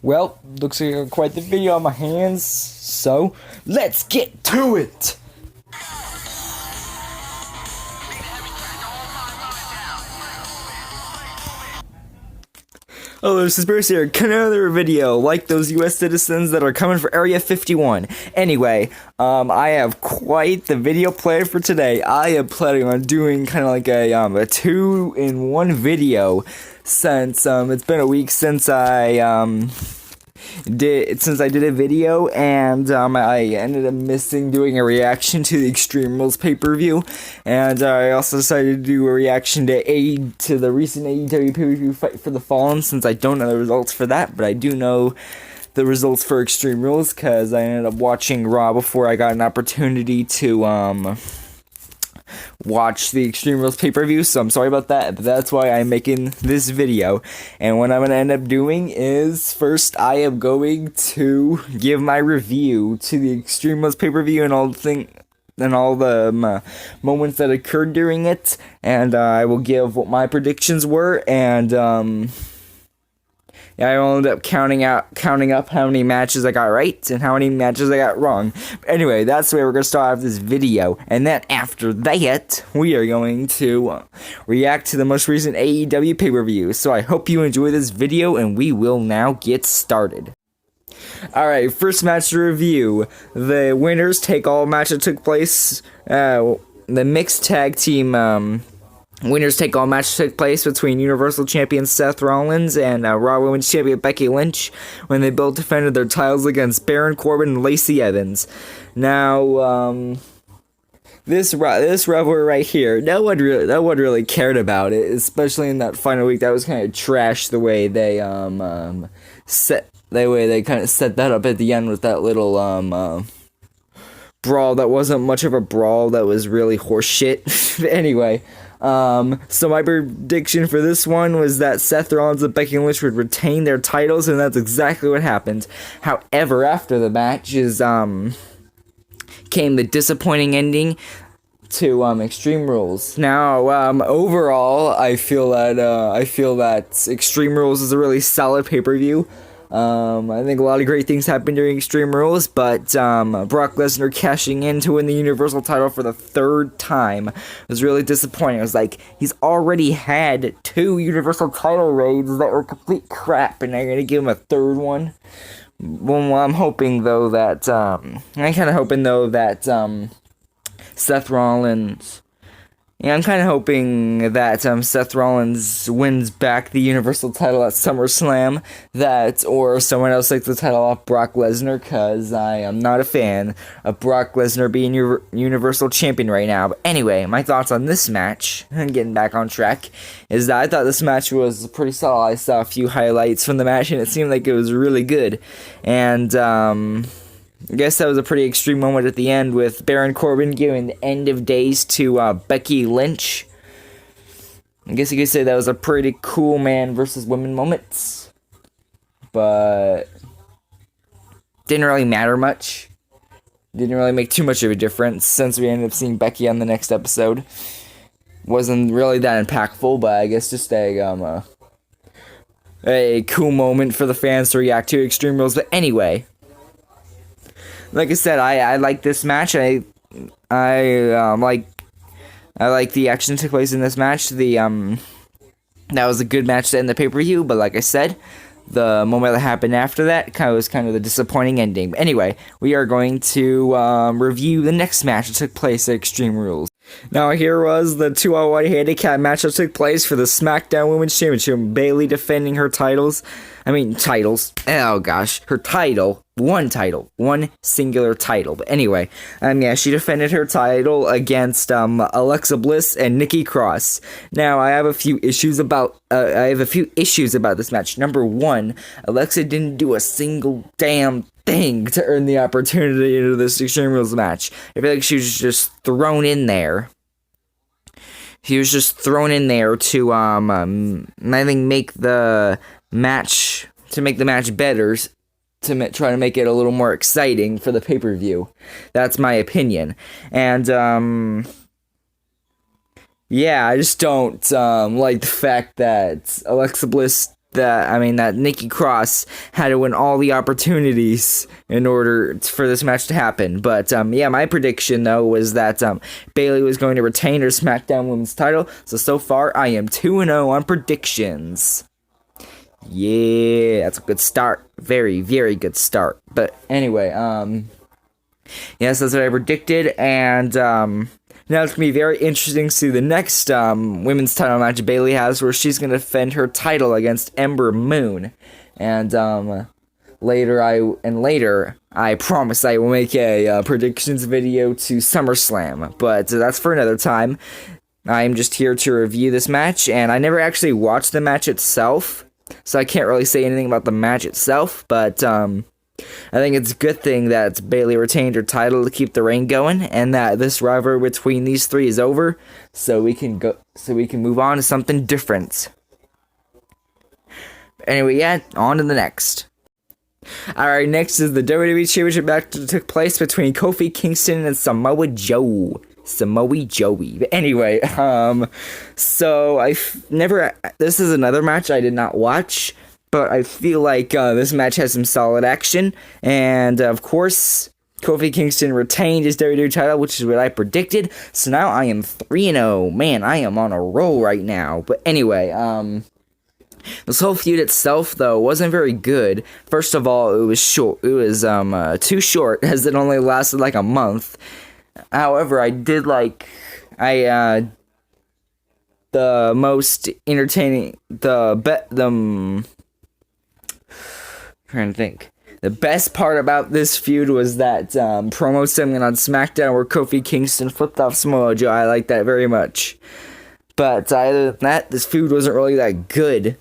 Well, looks like I got quite the video on my hands, so let's get to it! Hello, this is Bruce here. Another video like those U.S. citizens that are coming for Area 51. Anyway, I have quite the video planned for today. I am planning on doing kind of like a 2-in-1 video since it's been a week since I did a video, and I ended up missing doing a reaction to the Extreme Rules pay-per-view, and I also decided to do a reaction to the recent AEW PPV Fight for the Fallen, since I don't know the results for that, but I do know the results for Extreme Rules, because I ended up watching Raw before I got an opportunity to watch the Extreme Rules pay-per-view, so I'm sorry about that, but that's why I'm making this video. And what I'm going to end up doing is, first, I am going to give my review to the Extreme Rules pay-per-view and all the moments that occurred during it, and I will give what my predictions were, and I will end up counting up how many matches I got right and how many matches I got wrong. But anyway, that's the way we're going to start off this video. And then after that, we are going to react to the most recent AEW pay-per-view. So I hope you enjoy this video, and we will now get started. Alright, first match to review. The winners take all match that took place. The mixed tag team winners take all match took place between Universal Champion Seth Rollins and Raw Women's Champion Becky Lynch when they both defended their titles against Baron Corbin and Lacey Evans. Now, this rivalry right here, no one really cared about it, especially in that final week. That was kind of trash the way they set that up at the end with that little brawl that wasn't much of a brawl, that was really horseshit. Anyway, so my prediction for this one was that Seth Rollins and Becky Lynch would retain their titles, and that's exactly what happened. However, after the match came the disappointing ending to Extreme Rules. Now, overall, I feel that Extreme Rules is a really solid pay-per-view. I think a lot of great things happened during Extreme Rules, but Brock Lesnar cashing in to win the Universal title for the third time was really disappointing. It was like, he's already had 2 Universal title reigns that were complete crap, and they're going to give him a third one. Well, I'm hoping, though, that, Seth Rollins... Yeah, I'm kind of hoping that Seth Rollins wins back the Universal title at SummerSlam, or someone else takes the title off Brock Lesnar, because I am not a fan of Brock Lesnar being Universal Champion right now. But anyway, my thoughts on this match, and getting back on track, is that I thought this match was pretty solid. I saw a few highlights from the match, and it seemed like it was really good. And, I guess that was a pretty extreme moment at the end with Baron Corbin giving the end of days to Becky Lynch. I guess you could say that was a pretty cool man versus women moment. But didn't really matter much. Didn't really make too much of a difference since we ended up seeing Becky on the next episode. Wasn't really that impactful, but I guess just a cool moment for the fans to react to Extreme Rules. But anyway, like I said, I like this match. I like the action that took place in this match. That was a good match to end the pay-per-view, but like I said, the moment that happened after that was kind of the disappointing ending. But anyway, we are going to review the next match that took place at Extreme Rules. Now, here was the 2-on-1 handicap match that took place for the SmackDown Women's Championship. Bayley defending her titles. Oh gosh, her title. One singular title. But anyway, she defended her title against Alexa Bliss and Nikki Cross. Now, I have a few issues about this match. Number 1, Alexa didn't do a single damn thing to earn the opportunity into this Extreme Rules match. I feel like she was just thrown in there. She was just thrown in there to I think make the match better, to try to make it a little more exciting for the pay-per-view. That's my opinion. And I just don't like the fact that Alexa Bliss that Nikki Cross had to win all the opportunities in order for this match to happen. But yeah, my prediction though was that Bayley was going to retain her SmackDown Women's title. So far I am 2-0 on predictions. Yeah, that's a good start. Very, very good start. But anyway, yes, that's what I predicted, and now it's going to be very interesting to see the next women's title match Bayley has, where she's going to defend her title against Ember Moon. And later, I promise I will make a predictions video to SummerSlam, but that's for another time. I'm just here to review this match, and I never actually watched the match itself, so I can't really say anything about the match itself, but I think it's a good thing that Bayley retained her title to keep the reign going, and that this rivalry between these three is over, so we can move on to something different. Anyway, yeah, on to the next. Alright, next is the WWE Championship match that took place between Kofi Kingston and Samoa Joe. But anyway, so this is another match I did not watch, but I feel like this match has some solid action, and of course, Kofi Kingston retained his WWE title, which is what I predicted, so now I am 3-0. Man, I am on a roll right now. But anyway, this whole feud itself, though, wasn't very good. First of all, it was short. It was too short, as it only lasted like a month. However, I did like the most entertaining, trying to think. The best part about this feud was that promo segment on SmackDown where Kofi Kingston flipped off Samoa Joe. I like that very much. But other than that, this feud wasn't really that good.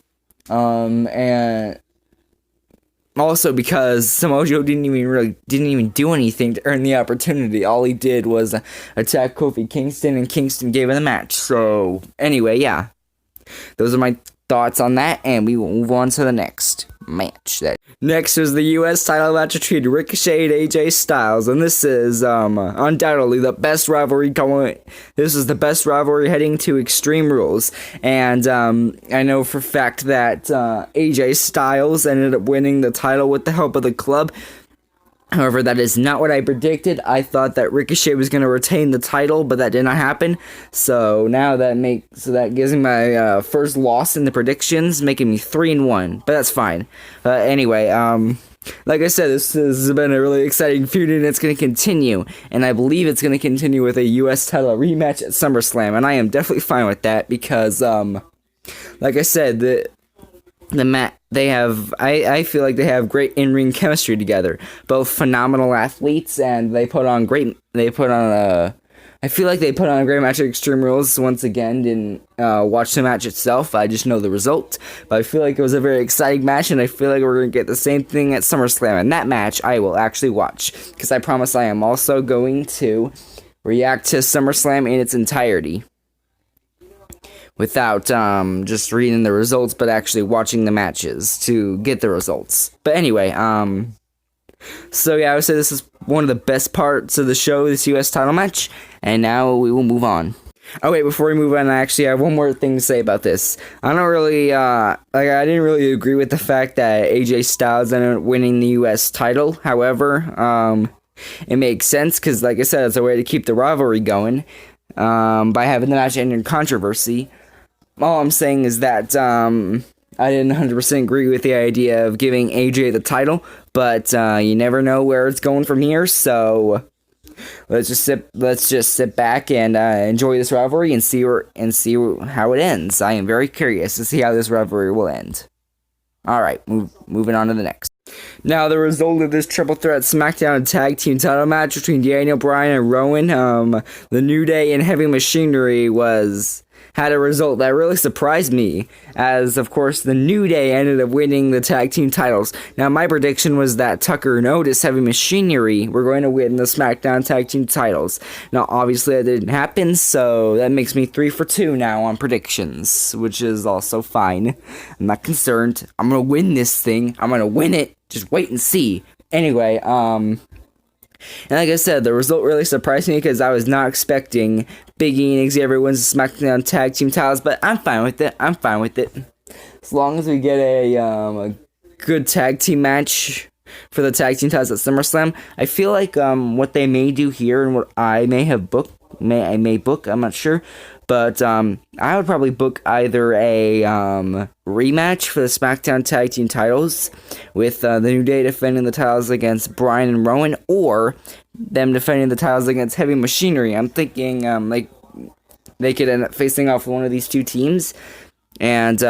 And also because Samoa Joe didn't even do anything to earn the opportunity. All he did was attack Kofi Kingston, and Kingston gave him the match. So anyway, yeah, those are my thoughts on that, and we will move on to the next match. Next is the U.S. title match between Ricochet and AJ Styles, and this is undoubtedly the best rivalry going. This is the best rivalry heading to Extreme Rules, and I know for a fact that AJ Styles ended up winning the title with the help of the club. However, that is not what I predicted. I thought that Ricochet was going to retain the title, but that did not happen. So now that gives me my first loss in the predictions, making me 3-1. But that's fine. Anyway, like I said, this has been a really exciting feud, and it's going to continue. And I believe it's going to continue with a U.S. title rematch at SummerSlam, and I am definitely fine with that because, like I said, I feel like they have great in-ring chemistry together. Both phenomenal athletes, and I feel like they put on a great match at Extreme Rules. Once again, didn't watch the match itself. I just know the result. But I feel like it was a very exciting match, and I feel like we're going to get the same thing at SummerSlam. And that match I will actually watch, because I promise I am also going to react to SummerSlam in its entirety. Without just reading the results, but actually watching the matches to get the results. But anyway, so yeah, I would say this is one of the best parts of the show, this U.S. title match, and now we will move on. Oh wait, before we move on, I actually have one more thing to say about this. I don't really, I didn't really agree with the fact that AJ Styles ended up winning the U.S. title. However, it makes sense, because like I said, it's a way to keep the rivalry going, by having the match end in controversy. All I'm saying is that I didn't 100% agree with the idea of giving AJ the title, but you never know where it's going from here. So let's just sit back and enjoy this rivalry and see how it ends. I am very curious to see how this rivalry will end. All right, moving on to the next. Now, the result of this triple threat SmackDown tag team title match between Daniel Bryan and Rowan, the New Day and Heavy Machinery had a result that really surprised me, as of course the New Day ended up winning the tag team titles. Now, my prediction was that Tucker and Otis, Heavy Machinery, were going to win the SmackDown tag team titles. Now, obviously that didn't happen, so that makes me 3-for-2 now on predictions, which is also fine. I'm not concerned. I'm gonna win this thing. I'm gonna win it. Just wait and see. Anyway, and like I said, the result really surprised me because I was not expecting Big E and Xavier wins the SmackDown Tag Team titles, but I'm fine with it. As long as we get a good tag team match for the tag team titles at SummerSlam, I feel like what they may do here and what I may have booked, I may book, I'm not sure, but I would probably book either a rematch for the SmackDown tag team titles with the New Day defending the titles against Bryan and Rowan, or them defending the titles against Heavy Machinery. I'm thinking like they could end up facing off one of these two teams, and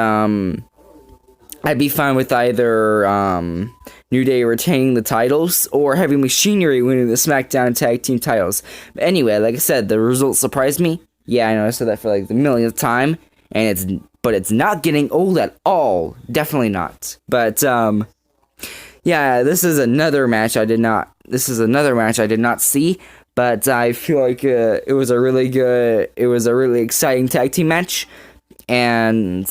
I'd be fine with either New Day retaining the titles or Heavy Machinery winning the SmackDown tag team titles. But anyway, like I said, the results surprised me. Yeah, I know I said that for like the millionth time, and it's not getting old at all. Definitely not. But yeah, this is another match I did not see, but I feel like it was a really exciting tag team match, and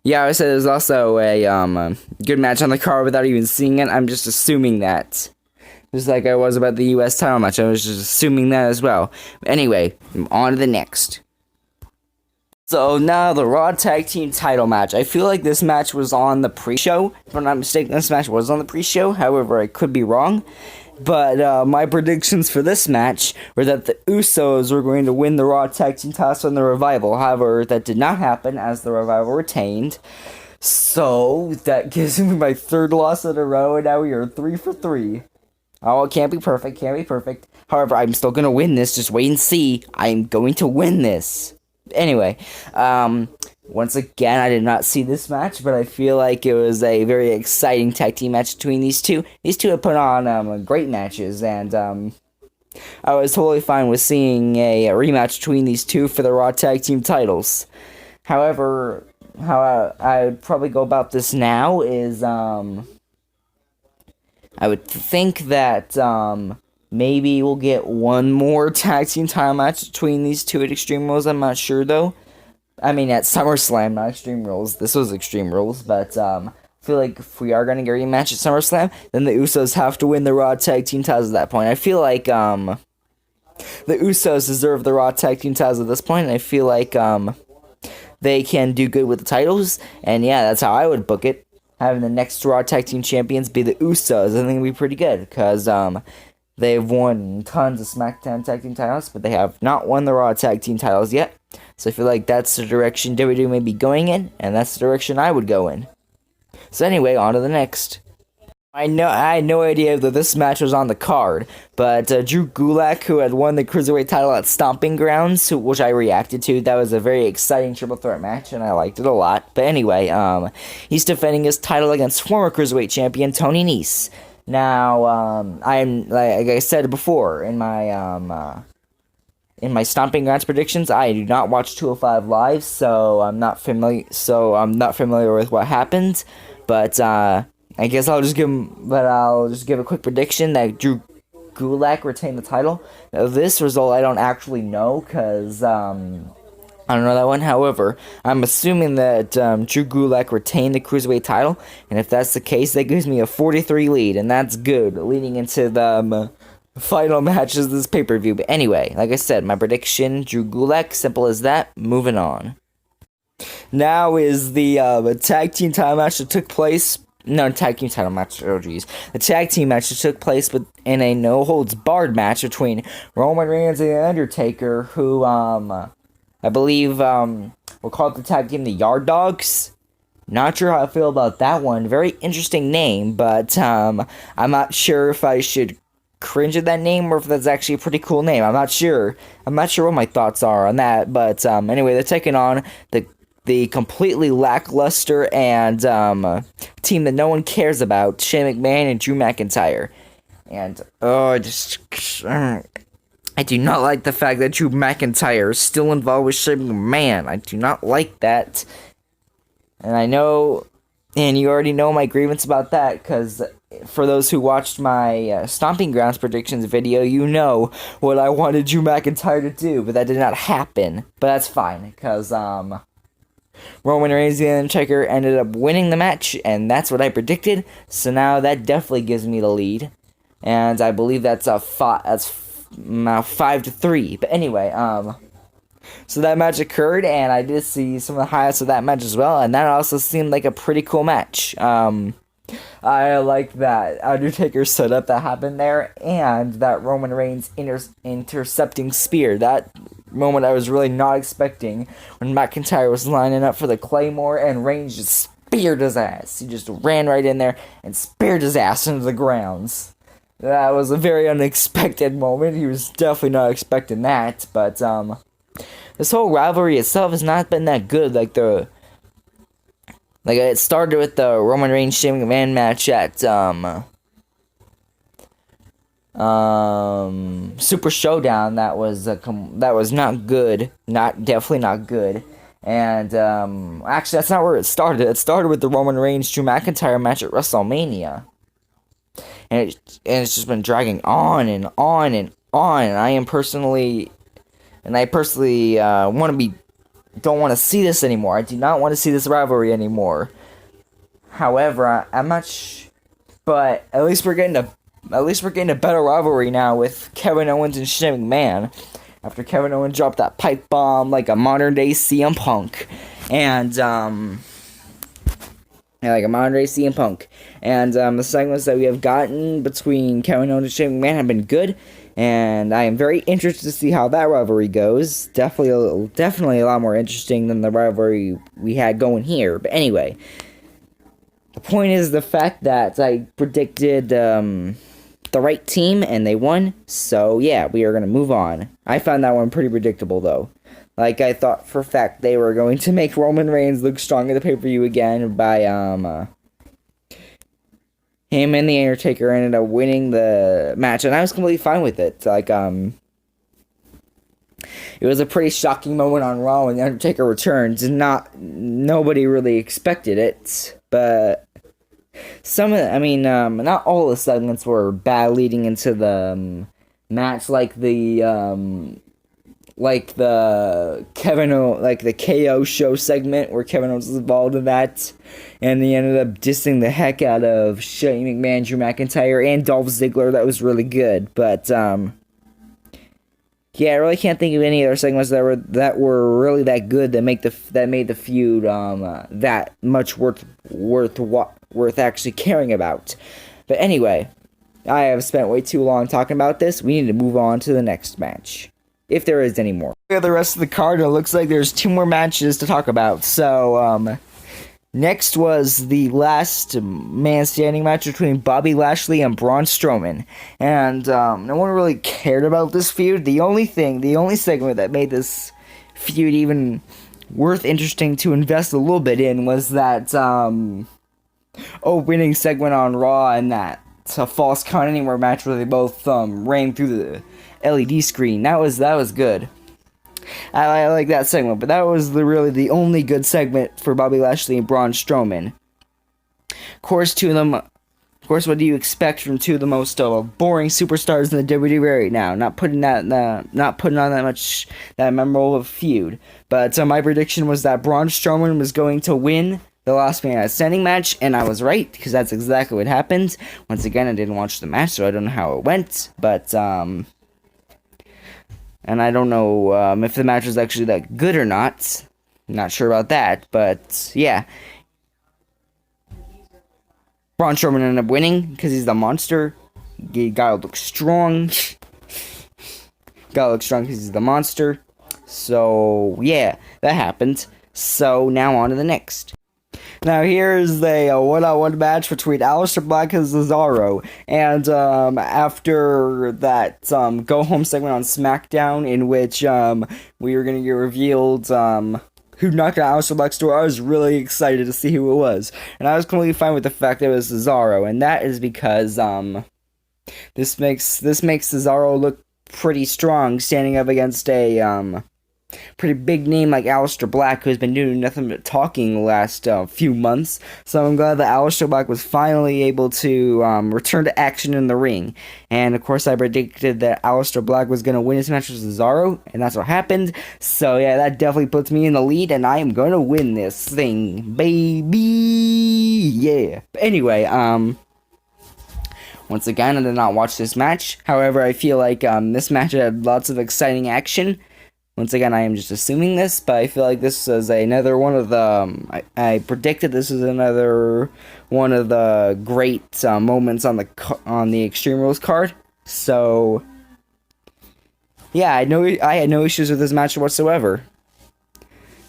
yeah, I said there's also a good match on the card without even seeing it. I'm just assuming that. Just like I was about the US title match, I was just assuming that as well. But anyway, on to the next. So now the Raw Tag Team title match. I feel like this match was on the pre-show. If I'm not mistaken, this match was on the pre-show. However, I could be wrong. But my predictions for this match were that the Usos were going to win the Raw Tag Team titles from the Revival. However, that did not happen as the Revival retained. So that gives me my third loss in a row, and now we are 3 for 3. Oh, it can't be perfect. However, I'm still going to win this. Just wait and see. I'm going to win this. Anyway, once again, I did not see this match, but I feel like it was a very exciting tag team match between these two. These two have put on great matches, and I was totally fine with seeing a rematch between these two for the Raw Tag Team titles. However, how I would probably go about this now is, I would think that maybe we'll get one more tag team title match between these two at Extreme Rules. I'm not sure though. I mean at SummerSlam, not Extreme Rules. This was Extreme Rules, but I feel like if we are gonna get a rematch at SummerSlam, then the Usos have to win the Raw Tag Team titles at that point. I feel like the Usos deserve the Raw Tag Team titles at this point, and I feel like they can do good with the titles, and yeah, that's how I would book it. Having the next Raw Tag Team Champions be the Usos, I think it'd be pretty good, because they've won tons of SmackDown Tag Team titles, but they have not won the Raw Tag Team titles yet, so I feel like that's the direction WWE may be going in, and that's the direction I would go in. So anyway, on to the next. I had no idea that this match was on the card, but Drew Gulak, who had won the Cruiserweight title at Stomping Grounds, which I reacted to, that was a very exciting triple threat match, and I liked it a lot. But anyway, he's defending his title against former Cruiserweight champion Tony Nese. Now, I'm like I said before in my Stomping Grounds predictions, I do not watch 205 Live, so I'm not familiar with what happened, but I guess I'll just give a quick prediction that Drew Gulak retained the title. Now, this result I don't actually know, because I don't know that one. However, I'm assuming that Drew Gulak retained the Cruiserweight title, and if that's the case, that gives me a 43 lead, and that's good, leading into the final matches of this pay-per-view. But anyway, like I said, my prediction, Drew Gulak, simple as that, moving on. Now is the tag team title match that took place. No, tag team title match. Oh, jeez. The tag team match that took place in a no-holds-barred match between Roman Reigns and The Undertaker, who, I believe, were called the tag team the Yard Dogs. Not sure how I feel about that one. Very interesting name, but, I'm not sure if I should cringe at that name or if that's actually a pretty cool name. I'm not sure what my thoughts are on that, but, anyway, they're taking on the completely lackluster and team that no one cares about, Shane McMahon and Drew McIntyre. And I do not like the fact that Drew McIntyre is still involved with Shane McMahon. I do not like that. And I know, and you already know my grievance about that, because for those who watched my Stomping Grounds predictions video, you know what I wanted Drew McIntyre to do, but that did not happen. But that's fine, because Roman Reigns and The Undertaker ended up winning the match, and that's what I predicted. So now that definitely gives me the lead, and I believe that's now 5-3. But anyway, So that match occurred, and I did see some of the highlights of that match as well, and that also seemed like a pretty cool match. I like that Undertaker setup that happened there, and that Roman Reigns intercepting spear. That moment I was really not expecting when McIntyre was lining up for the Claymore, and Reigns just speared his ass. He just ran right in there and speared his ass into the grounds. That was a very unexpected moment. He was definitely not expecting that, but this whole rivalry itself has not been that good. Like it started with the Roman Reigns Shane McMahon match at Super Showdown. That was not good. Definitely not good. And actually, that's not where it started. It started with the Roman Reigns Drew McIntyre match at WrestleMania, and it's just been dragging on and on and on. And I personally don't want to see this anymore. I do not want to see this rivalry anymore. However, but at least we're getting a better rivalry now with Kevin Owens and Shane McMahon. After Kevin Owens dropped that pipe bomb like a modern day CM Punk, and the segments that we have gotten between Kevin Owens and Shane McMahon have been good. And I am very interested to see how that rivalry goes. Definitely a lot more interesting than the rivalry we had going here. But anyway, the point is the fact that I predicted the right team and they won. So yeah, we are going to move on. I found that one pretty predictable though. Like I thought for a fact they were going to make Roman Reigns look strong at the pay-per-view again by him and The Undertaker ended up winning the match, and I was completely fine with it. Like, it was a pretty shocking moment on Raw when The Undertaker returns, and nobody really expected it, but not all the segments were bad leading into the match, like the KO show segment where Kevin Owens was involved in that, and he ended up dissing the heck out of Shane McMahon, Drew McIntyre, and Dolph Ziggler. That was really good, but I really can't think of any other segments that were really that good that made the feud that much worth actually caring about. But anyway, I have spent way too long talking about this. We need to move on to the next match, if there is any more. The rest of the card, it looks like there's 2 more matches to talk about. So, next was the last man standing match between Bobby Lashley and Braun Strowman. And, no one really cared about this feud. The only segment that made this feud even worth interesting to invest a little bit in was that, opening segment on Raw, and that a false count anywhere match where they both, ran through the LED screen. That was good. I like that segment, but that was really the only good segment for Bobby Lashley and Braun Strowman. Of course, what do you expect from 2 of the most boring superstars in the WWE right now? Not putting on that memorable of a feud. But my prediction was that Braun Strowman was going to win the last man standing match, and I was right, because that's exactly what happened. Once again, I didn't watch the match, so I don't know how it went, but and I don't know if the match was actually that good or not. Not sure about that, but yeah. Braun Strowman ended up winning because he's the monster. He gotta look strong. Gotta look strong because he's the monster. So yeah, that happened. So now on to the next. Now here's the one-on-one match between Aleister Black and Cesaro, and after that go-home segment on SmackDown in which we were going to get revealed who knocked out Aleister Black's door, I was really excited to see who it was, and I was completely fine with the fact that it was Cesaro, and that is because this makes Cesaro look pretty strong standing up against a pretty big name like Aleister Black, who's been doing nothing but talking the last few months. So I'm glad that Aleister Black was finally able to return to action in the ring. And of course I predicted that Aleister Black was going to win his match with Cesaro, and that's what happened. So yeah, that definitely puts me in the lead, and I am going to win this thing, baby! Yeah. But anyway, once again, I did not watch this match. However, I feel like this match had lots of exciting action. Once again, I am just assuming this, but I feel like this is another one of the. I predicted this was another one of the great moments on the Extreme Rules card. So, yeah, I had no issues with this match whatsoever.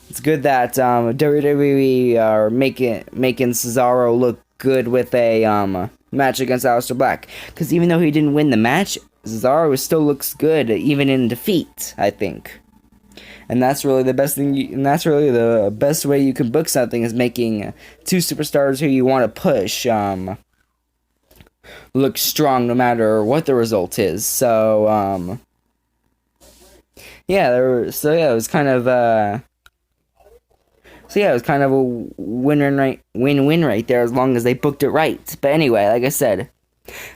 It's good that WWE are making Cesaro look good with a match against Aleister Black, because even though he didn't win the match, Cesaro still looks good even in defeat, I think. And that's really the best thing. And that's really the best way you can book something, is making two superstars who you want to push look strong no matter what the result is. So yeah, it was kind of a win-win right there, as long as they booked it right. But anyway, like I said,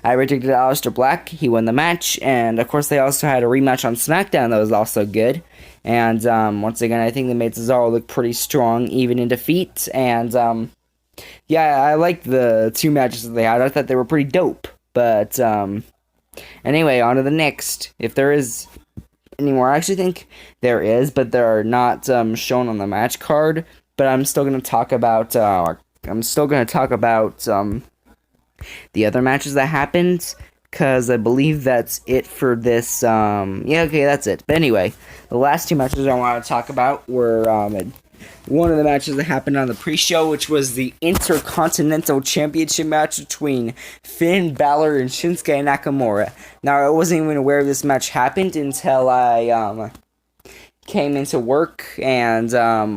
I predicted Aleister Black. He won the match, and of course they also had a rematch on SmackDown that was also good. And once again, I think they made Cesaro look pretty strong, even in defeat. And yeah, I liked the two matches that they had. I thought they were pretty dope. But anyway, on to the next. If there is any more, I actually think there is, but they're not shown on the match card. But I'm still going to talk about. The other matches that happened, because I believe that's it for this. Yeah, okay, that's it. But anyway, the last two matches I want to talk about were one of the matches that happened on the pre-show, which was the Intercontinental Championship match between Finn Balor and Shinsuke Nakamura. Now, I wasn't even aware this match happened until I came into work and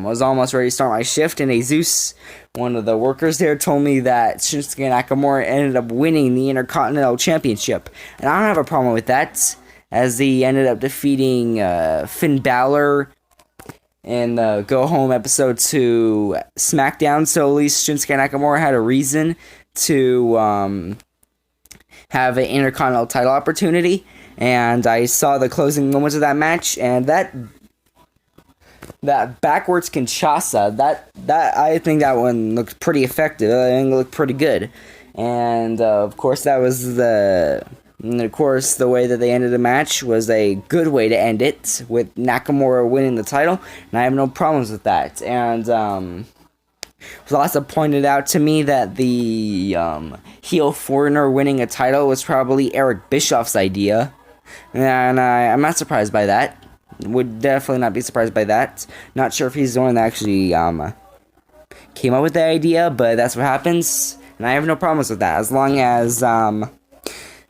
was almost ready to start my shift, and Jesus, one of the workers there, told me that Shinsuke Nakamura ended up winning the Intercontinental Championship. And I don't have a problem with that, as he ended up defeating Finn Balor in the Go Home episode to SmackDown, so at least Shinsuke Nakamura had a reason to have an Intercontinental title opportunity. And I saw the closing moments of that match, and that backwards Kinshasa, that I think that one looked pretty effective. I think it looked pretty good. And of course the way that they ended the match was a good way to end it, with Nakamura winning the title, and I have no problems with that. And it was also pointed out to me that the heel foreigner winning a title was probably Eric Bischoff's idea, and I'm not surprised by that. Would definitely not be surprised by that. Not sure if he's the one that actually came up with the idea, but that's what happens, and I have no problems with that, as long as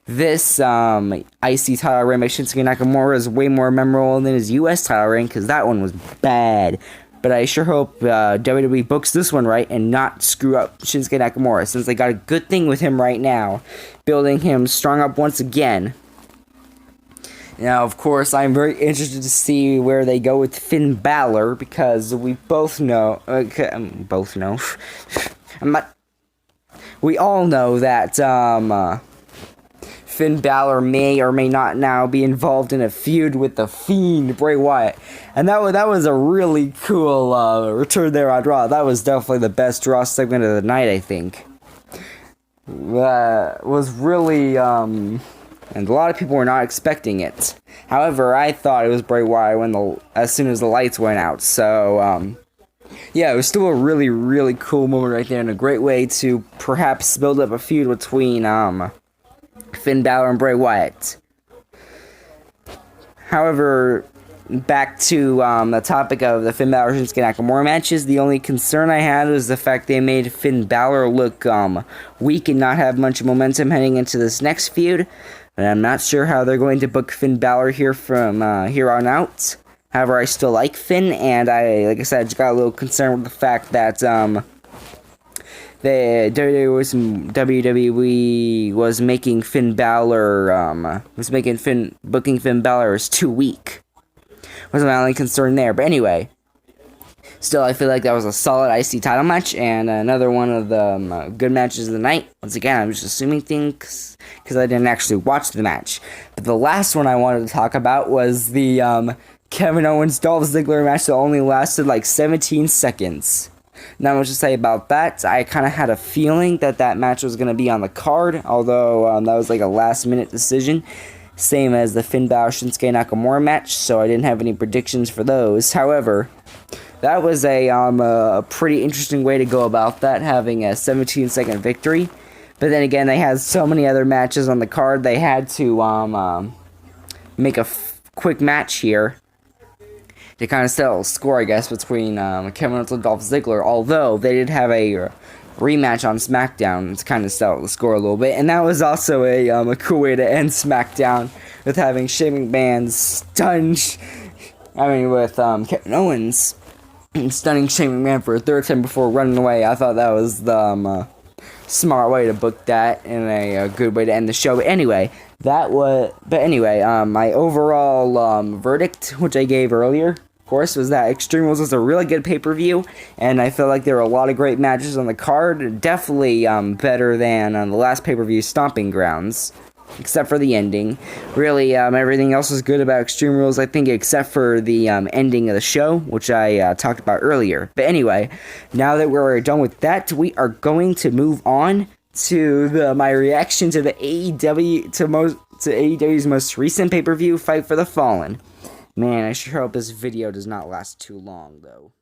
this IC title reign by Shinsuke Nakamura is way more memorable than his US title reign, because that one was bad. But I sure hope WWE books this one right and not screw up Shinsuke Nakamura, since they got a good thing with him right now, building him strong up once again. Now, of course, I'm very interested to see where they go with Finn Balor, because we both know... we all know that Finn Balor may or may not now be involved in a feud with the Fiend, Bray Wyatt. And that was a really cool return there on Raw. That was definitely the best Raw segment of the night, I think. Was really... and a lot of people were not expecting it. However, I thought it was Bray Wyatt as soon as the lights went out. So, yeah, it was still a really, really cool moment right there, and a great way to perhaps build up a feud between Finn Balor and Bray Wyatt. However, back to the topic of the Finn Balor Shinsuke Nakamura matches, the only concern I had was the fact they made Finn Balor look weak and not have much momentum heading into this next feud. And I'm not sure how they're going to book Finn Balor here from here on out. However, I still like Finn, and like I said, I just got a little concerned with the fact that the WWE was making Finn Balor booking Finn Balor as too weak. Was my only concern there, but anyway. Still, I feel like that was a solid IC title match, and another one of the good matches of the night. Once again, I'm just assuming things, because I didn't actually watch the match. But the last one I wanted to talk about was the Kevin Owens-Dolph Ziggler match that only lasted like 17 seconds. Not much to say about that. I kind of had a feeling that match was going to be on the card, although that was like a last-minute decision. same as the Finn Balor Shinsuke Nakamura match, so I didn't have any predictions for those. However, that was a pretty interesting way to go about that, having a 17-second victory. But then again, they had so many other matches on the card, they had to make a quick match here to kind of settle a score, I guess, between Kevin Owens and Dolph Ziggler, although they did have a rematch on SmackDown to kind of settle the score a little bit. And that was also a cool way to end SmackDown, with having Shane McMahon with Kevin Owens stunning Shane McMahon for a third time before running away. I thought that was the smart way to book that, and a good way to end the show. But anyway, my overall verdict, which I gave earlier, of course, was that Extreme Rules was a really good pay-per-view, and I felt like there were a lot of great matches on the card, definitely better than the last pay-per-view, Stomping Grounds, except for the ending. Really, everything else was good about Extreme Rules, I think, except for the ending of the show, which I talked about earlier. But anyway, now that we're done with that, we are going to move on to my reaction to the AEW's most recent pay-per-view, Fight for the Fallen. Man, I sure hope this video does not last too long, though.